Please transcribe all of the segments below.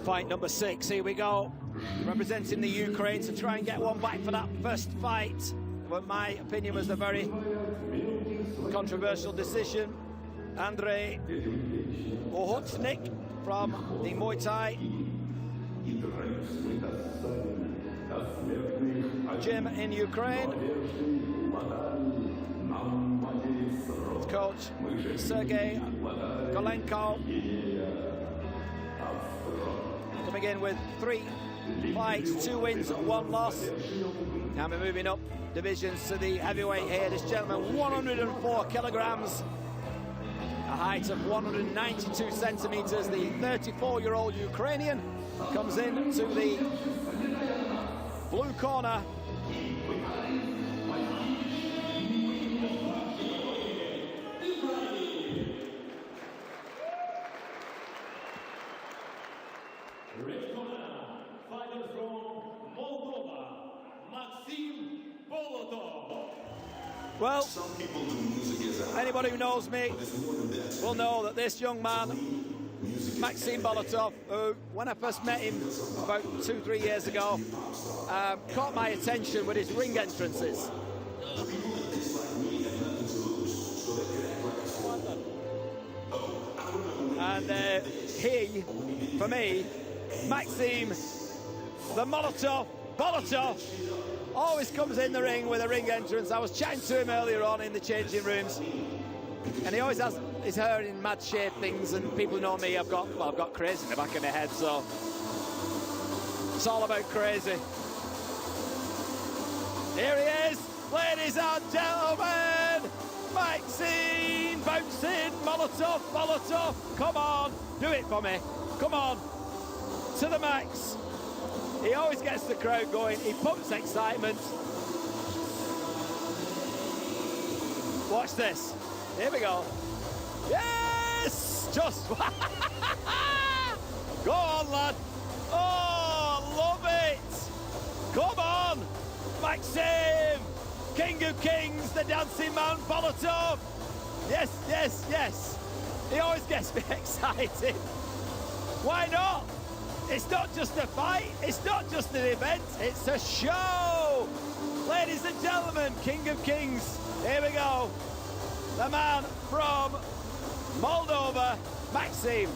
Fight number 6, here we go. Representing the Ukraine to try and get one back for that first fight. What my opinion was a very controversial decision. Andrei Ohotnik from the Muay Thai gym in Ukraine. Coach Sergey Golenko coming in with 3 fights, 2 wins, 1 loss. Now we're moving up divisions to the heavyweight here. This gentleman, 104 kilograms, a height of 192 centimeters. The 34-year-old Ukrainian comes in to the blue corner. Red corner, fighter from Moldova, Maxim Bolotov. Well, anybody who knows me will know that this young man, Maxim Bolotov, who, when I first met him about 2-3 years ago, caught my attention with his ring entrances. And he, for me, Maxim, the Bolotov, always comes in the ring with a ring entrance. I was chatting to him earlier on in the changing rooms, and he always has his hair in mad shape things, and people know me, I've got crazy in the back of my head, so it's all about crazy. Here he is, ladies and gentlemen, Maxim bouncing, Bolotov, come on, do it for me, come on, to the max. He always gets the crowd going, he pumps excitement. Watch this, here we go. Yes, just, go on lad, oh, love it. Come on, Maxim, King of Kings, the dancing man, Bolotov. Yes, yes, yes. He always gets me excited. Why not? It's not just a fight, it's not just an event, it's a show. Ladies and gentlemen, King of Kings, here we go. The man from Moldova, Maxim,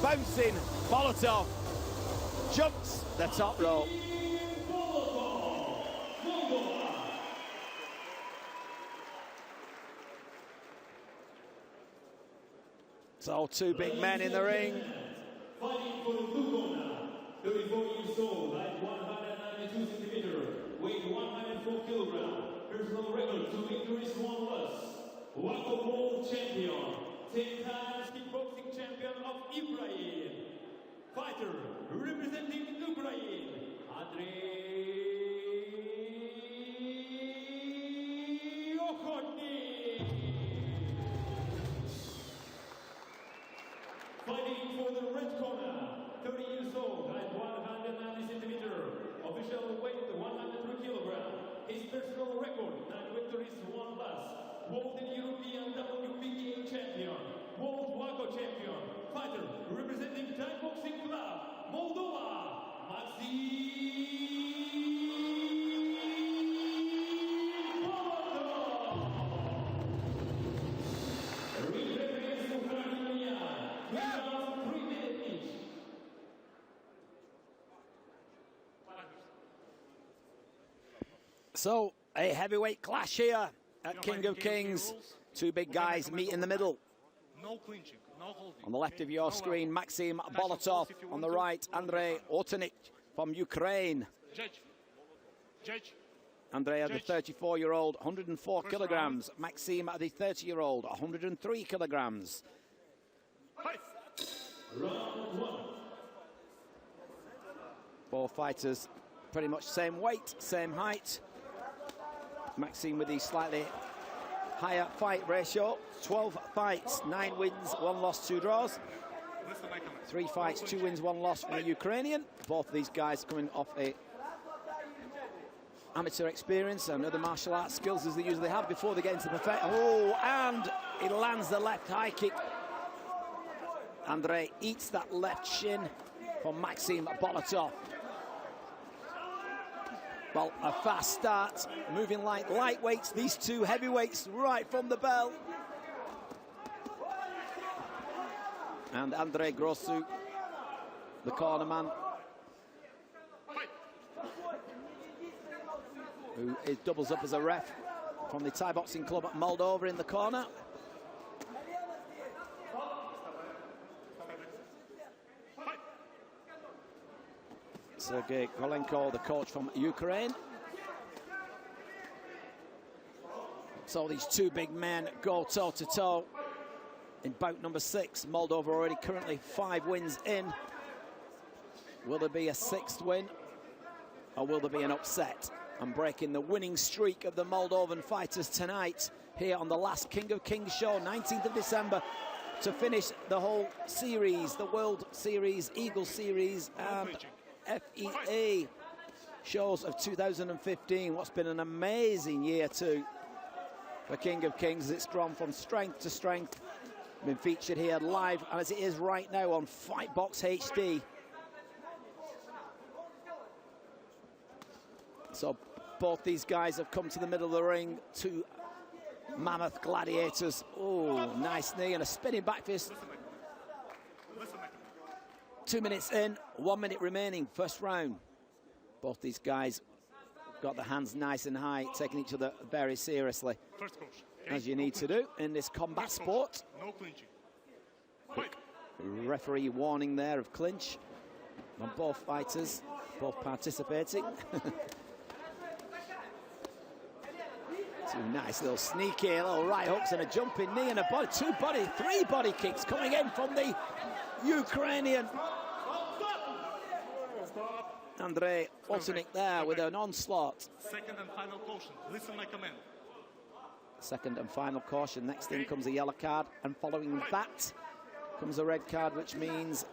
bouncing Bolotov, jumps the top rope. So 2 big men in the ring. Fighting for the blue corner, 34 years old, height 192 centimeters, weight 104 kilograms, personal record 2 victories, 1 loss. Waco world champion, 10 times kickboxing champion of Ukraine. Fighter representing Ukraine, Andrei Ohotnik. Fighting for the red corner, 30 years old, height 190 centimeters, official weight 103 kilograms. His personal record, 9 victories, 1 loss. World and European WBA champion, World Waco champion. Fighter representing Thai Boxing Club, Moldova, Maxim Bolotov. So, a heavyweight clash here at King of Kings. 2 big guys meet in the middle. No clinching, no holding. On the left of your screen, Maxim Bolotov. On the right, Andrei Ohotnik from Ukraine. Judge. Andrei, the 34-year-old, 104 kilograms. Maxim, the 30-year-old, 103 kilograms. Round 1. Both fighters pretty much same weight, same height. Maxim with the slightly higher fight ratio. 12 fights, 9 wins, 1 loss, 2 draws. 3 fights, 2 wins, 1 loss from the Ukrainian. Both of these guys coming off a amateur experience and other martial arts skills as they usually have before they get into the perfect. Oh, and he lands the left high kick. Andrei eats that left shin from Maxim Bolotov. Well, a fast start, moving like lightweights, these two heavyweights right from the bell. And Andrei Grosu, the corner man, who doubles up as a ref from the Thai boxing club at Moldova in the corner. Sergei Kolenko, the coach from Ukraine. So these two big men go toe-to-toe in bout number 6. Moldova already currently 5 wins in. Will there be a 6th win, or will there be an upset? And breaking the winning streak of the Moldovan fighters tonight here on the last King of Kings show, 19th of December, to finish the whole series, the World Series, Eagle Series, and FEA shows of 2015. What's been an amazing year too for King of Kings. It's gone from strength to strength. Been featured here live, and as it is right now on FightBox HD. So both these guys have come to the middle of the ring, two mammoth gladiators. Oh, nice knee and a spinning back fist. 2 minutes in, 1 minute remaining, first round. Both these guys got their hands nice and high, taking each other very seriously, as you need to do in this combat sport. No clinching. Quick referee warning there of clinch on both fighters, both participating. Two nice little sneaky little right hooks and a jumping knee and a body, three body kicks coming in from the Ukrainian. Andrei Ohotnik there with an onslaught. Second and final caution. Listen my command. Second and final caution. Next thing comes a yellow card, and following that comes a red card, which means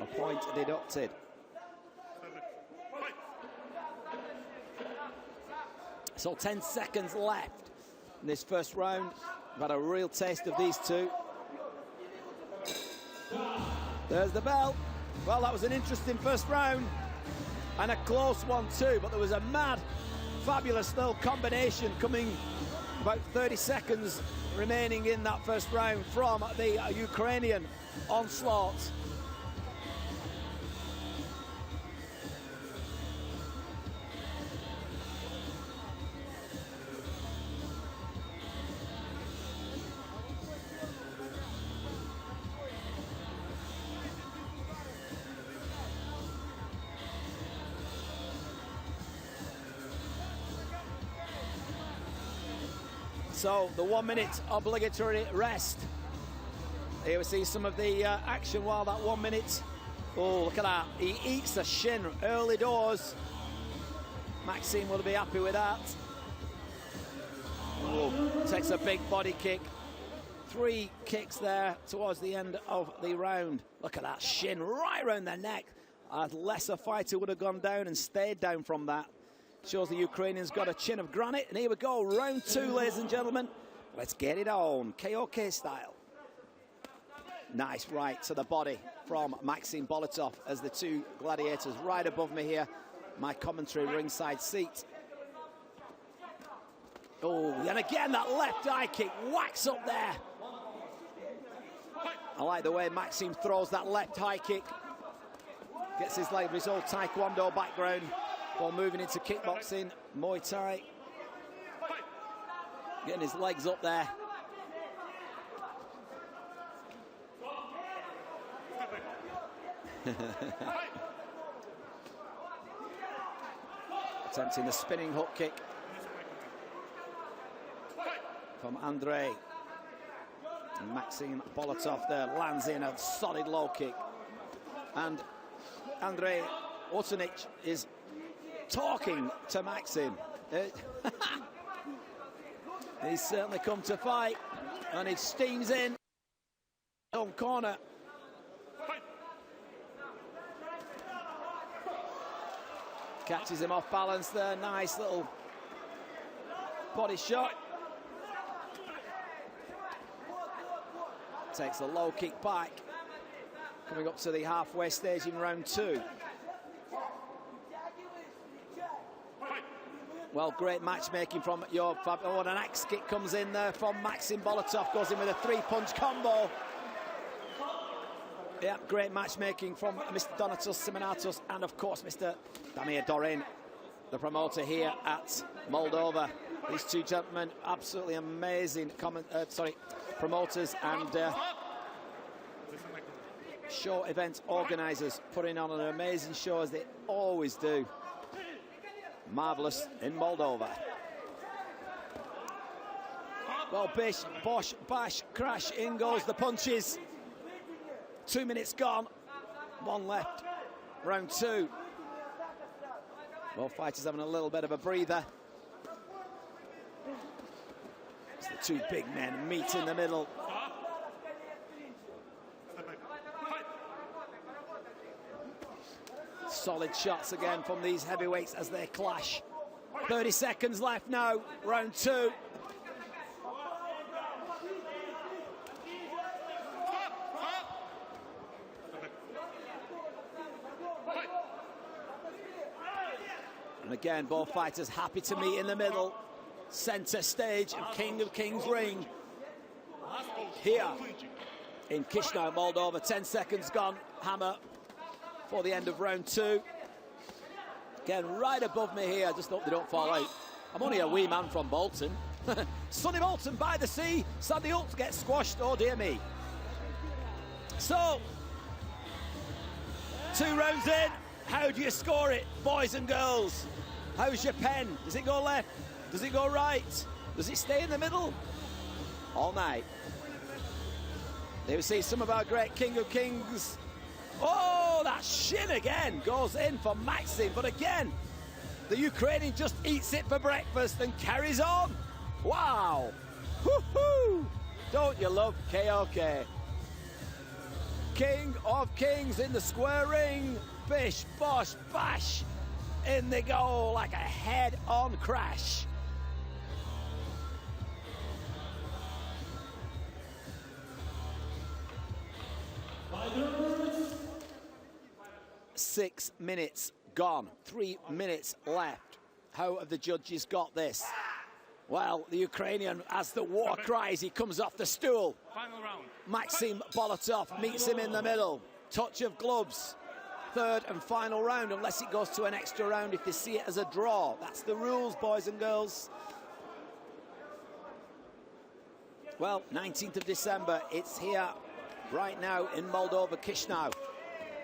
a point deducted. So 10 seconds left in this first round. We've had a real taste of these two. There's the bell. Well, that was an interesting first round and a close one too, but there was a mad, fabulous little combination coming about 30 seconds remaining in that first round from the Ukrainian onslaught. So the 1 minute obligatory rest. Here we see some of the action while that 1 minute. Oh, look at that. He eats the shin early doors. Maxim will be happy with that. Oh, takes a big body kick. 3 kicks there towards the end of the round. Look at that shin right around the neck. A lesser fighter would have gone down and stayed down from that. Shows the Ukrainians got a chin of granite. And here we go, round 2, ladies and gentlemen. Let's get it on, KOK style. Nice right to the body from Maxim Bolotov as the two gladiators right above me here. My commentary ringside seat. Oh, and again, that left eye kick whacks up there. I like the way Maxim throws that left high kick. Gets his leg with his old Taekwondo background. While moving into kickboxing, Muay Thai. Getting his legs up there. Attempting the spinning hook kick from Andrei. And Maxim Bolotov there lands in a solid low kick. And Andrei Ohotnik is talking to Maxim. He's certainly come to fight, and he steams in on corner. Catches him off balance there. Nice little body shot. Takes a low kick back. Coming up to the halfway stage in round 2. Well, great matchmaking from your Fab. Oh, and an axe kick comes in there from Maxim Bolotov. Goes in with a 3-punch combo. Yeah, great matchmaking from Mr. Donatos Simonatos and, of course, Mr. Damir Dorin, the promoter here at Moldova. These two gentlemen, absolutely amazing promoters and show event organisers, putting on an amazing show as they always do. Marvellous in Moldova. Well, bish, bosh, bash, crash, in goes the punches. 2 minutes gone, 1 left, round 2. Both fighters having a little bit of a breather. It's the two big men meet in the middle. Solid shots again from these heavyweights as they clash. 30 seconds left now, round 2. And again, both fighters happy to meet in the middle. Centre stage of King of Kings ring. Here in Chisinau, Moldova. 10 seconds gone. Hammer for the end of round 2. Again, right above me here. Just hope they don't fall out. I'm only a wee man from Bolton. Sunny Bolton by the sea. Sandy Hook gets squashed. Oh, dear me. So, 2 rounds in. How do you score it, boys and girls? How's your pen? Does it go left? Does it go right? Does it stay in the middle? All night. There we see some of our great King of Kings. Oh, that shin again goes in for Maxim. But again, the Ukrainian just eats it for breakfast and carries on. Wow. Woohoo! Don't you love KOK? King of Kings in the square ring. Bish, bosh, bash. In they go like a head-on crash. Fighters. 6 minutes gone. 3 minutes left. How have the judges got this? Well, the Ukrainian, as the war cries, he comes off the stool. Final round. Maxim Bolotov meets him in the middle. Touch of gloves. 3rd and final round, unless it goes to an extra round if they see it as a draw. That's the rules, boys and girls. Well, 19th of December, it's here right now in Moldova, Chisinau.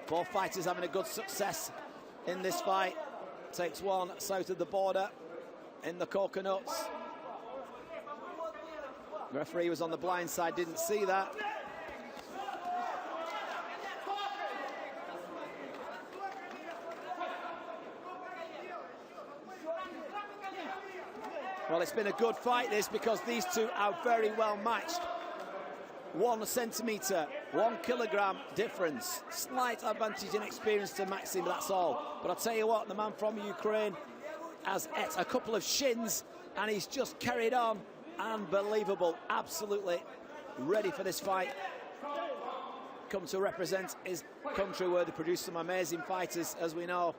Both fighters having a good success in this fight. Takes one south of the border in the coconuts. The referee was on the blind side, didn't see that. Well, it's been a good fight, this, because these two are very well matched. 1 centimetre, 1 kilogram difference. Slight advantage in experience to Maxim, that's all. But I'll tell you what, the man from Ukraine has ate a couple of shins and he's just carried on. Unbelievable, absolutely ready for this fight. Come to represent his country where they produce some amazing fighters, as we know.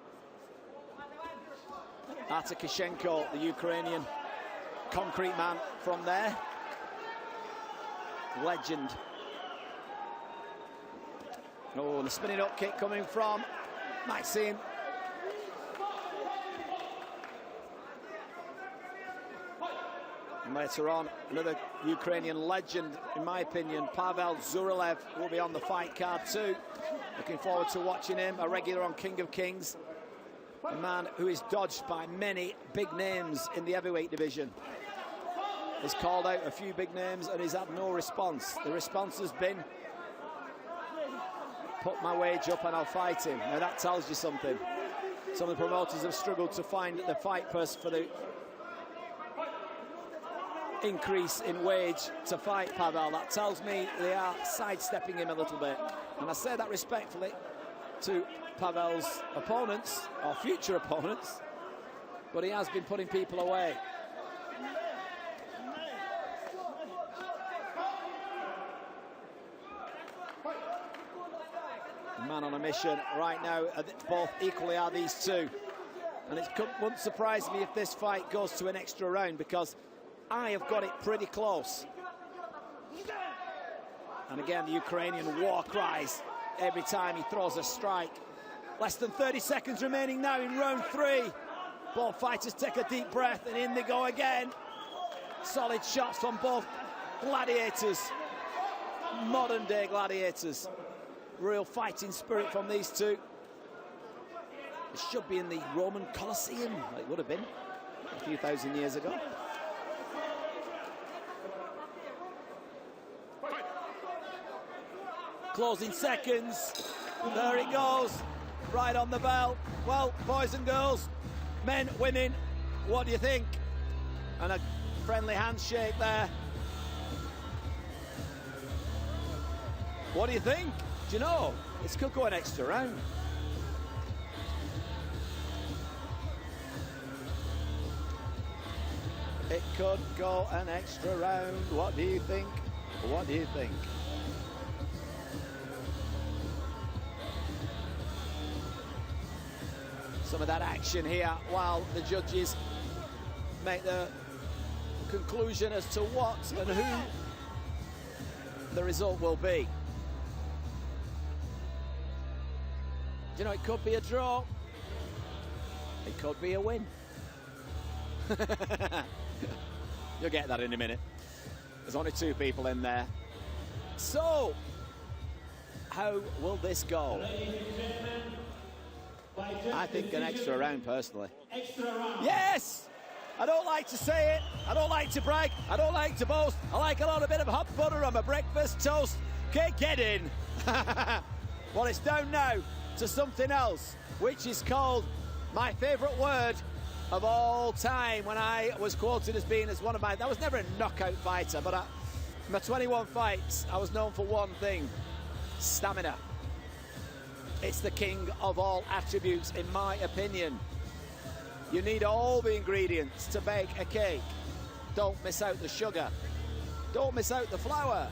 Artakashenko, the Ukrainian concrete man from there. Legend. Oh, the spinning up kick coming from Maxim. And later on, another Ukrainian legend, in my opinion, Pavel Zuralev, will be on the fight card too. Looking forward to watching him, a regular on King of Kings. A man who is dodged by many big names in the heavyweight division. He's called out a few big names and he's had no response. The response has been, put my wage up and I'll fight him. Now that tells you something. Some of the promoters have struggled to find the fight purse for the increase in wage to fight Pavel. That tells me they are sidestepping him a little bit. And I say that respectfully. to Pavel's opponents, or future opponents, but he has been putting people away. Man on a mission right now, both equally are these two. And it wouldn't surprise me if this fight goes to an extra round, because I have got it pretty close. And again, the Ukrainian war cries every time he throws a strike. Less than 30 seconds remaining now in round 3. Both fighters take a deep breath, and in they go again. Solid shots from both gladiators. Modern day gladiators. Real fighting spirit from these two. It should be in the Roman Colosseum. It would have been a few thousand years ago. Closing seconds. There it goes. Right on the bell. Well, boys and girls, men, women, what do you think? And a friendly handshake there. What do you think? Do you know? This could go an extra round. It could go an extra round. What do you think? What do you think? Some of that action here while the judges make the conclusion as to what and who the result will be. You know, it could be a draw. It could be a win. You'll get that in a minute. There's only 2 people in there. So, how will this go? I think an extra round, personally. Yes! I don't like to say it. I don't like to brag. I don't like to boast. I like a little bit of hot butter on my breakfast toast. Okay, get in. Well, it's down now to something else, which is called my favourite word of all time. When I was quoted as being as one of my... I was never a knockout fighter, but in my 21 fights, I was known for one thing: stamina. It's the king of all attributes, in my opinion. You need all the ingredients to bake a cake. Don't miss out the sugar. Don't miss out the flour.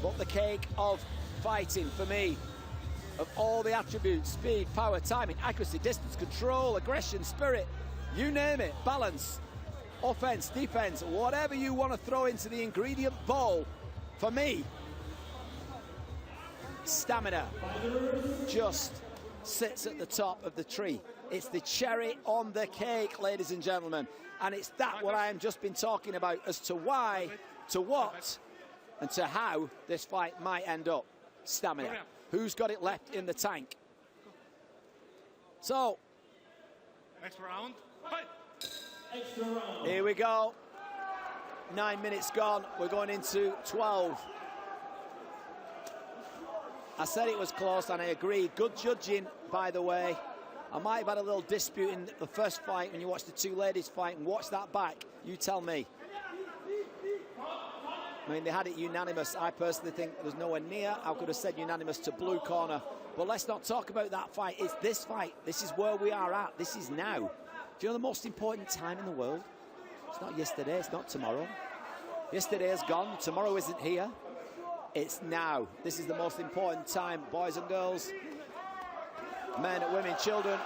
But the cake of fighting, for me, of all the attributes: speed, power, timing, accuracy, distance, control, aggression, spirit, you name it, balance, offense, defense, whatever you want to throw into the ingredient bowl, for me, stamina just sits at the top of the tree. It's the cherry on the cake, ladies and gentlemen. And it's that what I have just been talking about as to why, to what, and to how this fight might end up. Stamina. Who's got it left in the tank? So, Next round, fight. Here we go. 9 minutes gone. We're going into 12. I said it was close, and I agree. Good judging, by the way. I might have had a little dispute in the first fight when you watch the 2 ladies fight, and watch that back. You tell me. I mean, they had it unanimous. I personally think there was nowhere near. I could have said unanimous to blue corner. But let's not talk about that fight. It's this fight. This is where we are at. This is now. Do you know the most important time in the world? It's not yesterday. It's not tomorrow. Yesterday is gone. Tomorrow isn't here. It's now. This is the most important time, boys and girls, men, women, children,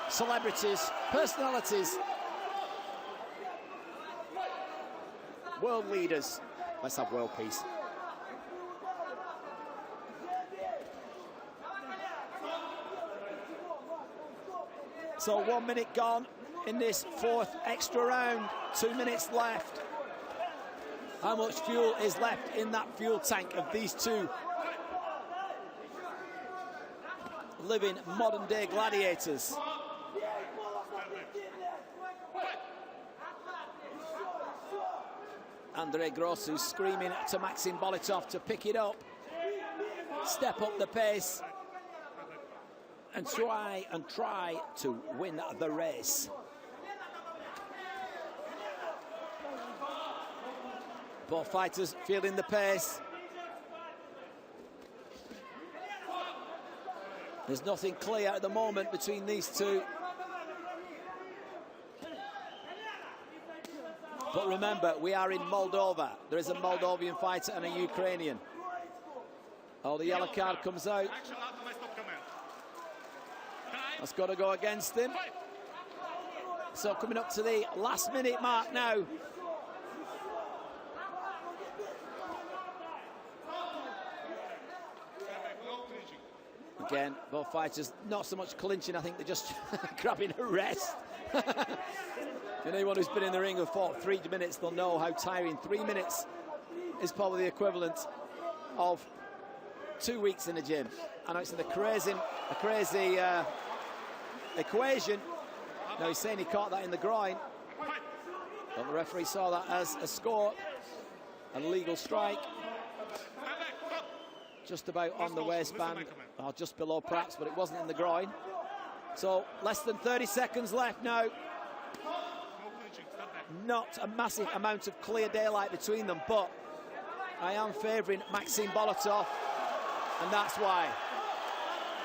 celebrities, personalities, world leaders. Let's have world peace. So 1 minute gone in this 4th extra round. 2 minutes left. How much fuel is left in that fuel tank of these 2 living modern day gladiators? Andrei Ohotnik screaming to Maxim Bolotov to pick it up, step up the pace, and try to win the race. Both fighters feeling the pace. There's nothing clear at the moment between these two. But remember, we are in Moldova. There is a Moldovan fighter and a Ukrainian. Oh, the yellow card comes out. That's got to go against him. So coming up to the last minute mark now. Again, both fighters not so much clinching, I think they're just grabbing a rest. Anyone who's been in the ring and fought 3 minutes, they'll know how tiring 3 minutes is probably the equivalent of 2 weeks in the gym. I know it's a crazy equation. Now he's saying he caught that in the groin, but the referee saw that as a score, a legal strike. Just about on the waistband, or just below perhaps, but it wasn't in the groin. So less than 30 seconds left now. Not a massive amount of clear daylight between them, but I am favouring Maxim Bolotov, and that's why.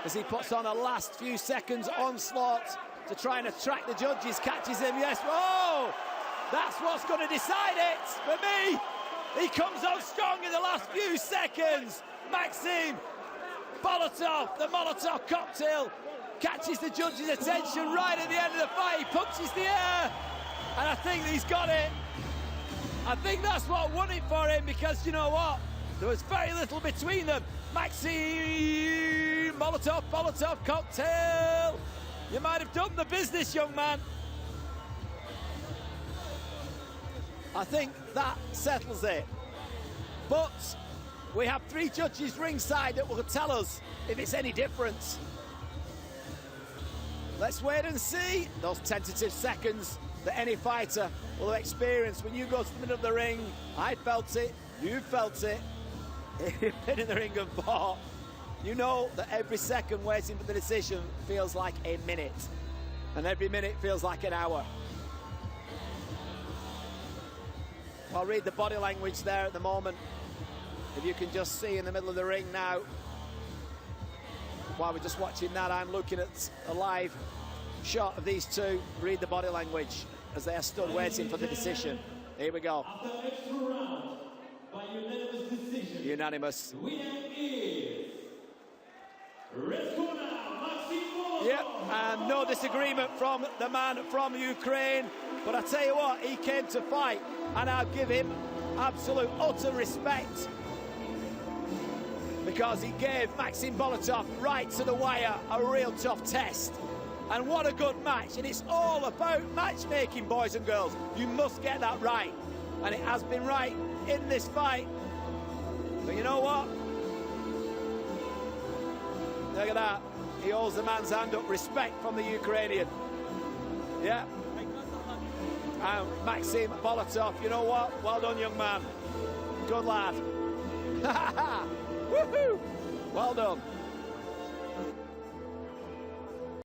As he puts on a last few seconds onslaught to try and attract the judges, catches him, yes, whoa! That's what's going to decide it for me. He comes on strong in the last few seconds. Maxim Bolotov, the Molotov cocktail, catches the judge's attention right at the end of the fight. He punches the air, and I think he's got it. I think that's what won it for him, because you know what? There was very little between them. Maxim Bolotov cocktail. You might have done the business, young man. I think that settles it. But we have 3 judges ringside that will tell us if it's any different. Let's wait and see. Those tentative seconds that any fighter will have experienced when you go to the middle of the ring. I felt it, you felt it. If you've been in the ring and fought, you know that every second waiting for the decision feels like a minute, and every minute feels like an hour. I'll read the body language there at the moment. If you can just see in the middle of the ring now, while we're just watching that, I'm looking at a live shot of these two. Read the body language as they are stood waiting for the decision. Here we go. After the extra round, by unanimous decision, unanimous. Winner is Red Corner, Maxim Bolotov. Yep, and no disagreement from the man from Ukraine. But I tell you what, he came to fight, and I'll give him absolute utter respect, because he gave Maxim Bolotov right to the wire, a real tough test. And what a good match. And it's all about matchmaking, boys and girls. You must get that right. And it has been right in this fight. But you know what? Look at that. He holds the man's hand up. Respect from the Ukrainian. Yeah. And Maxim Bolotov, you know what? Well done, young man. Good lad. Woohoo! Well done.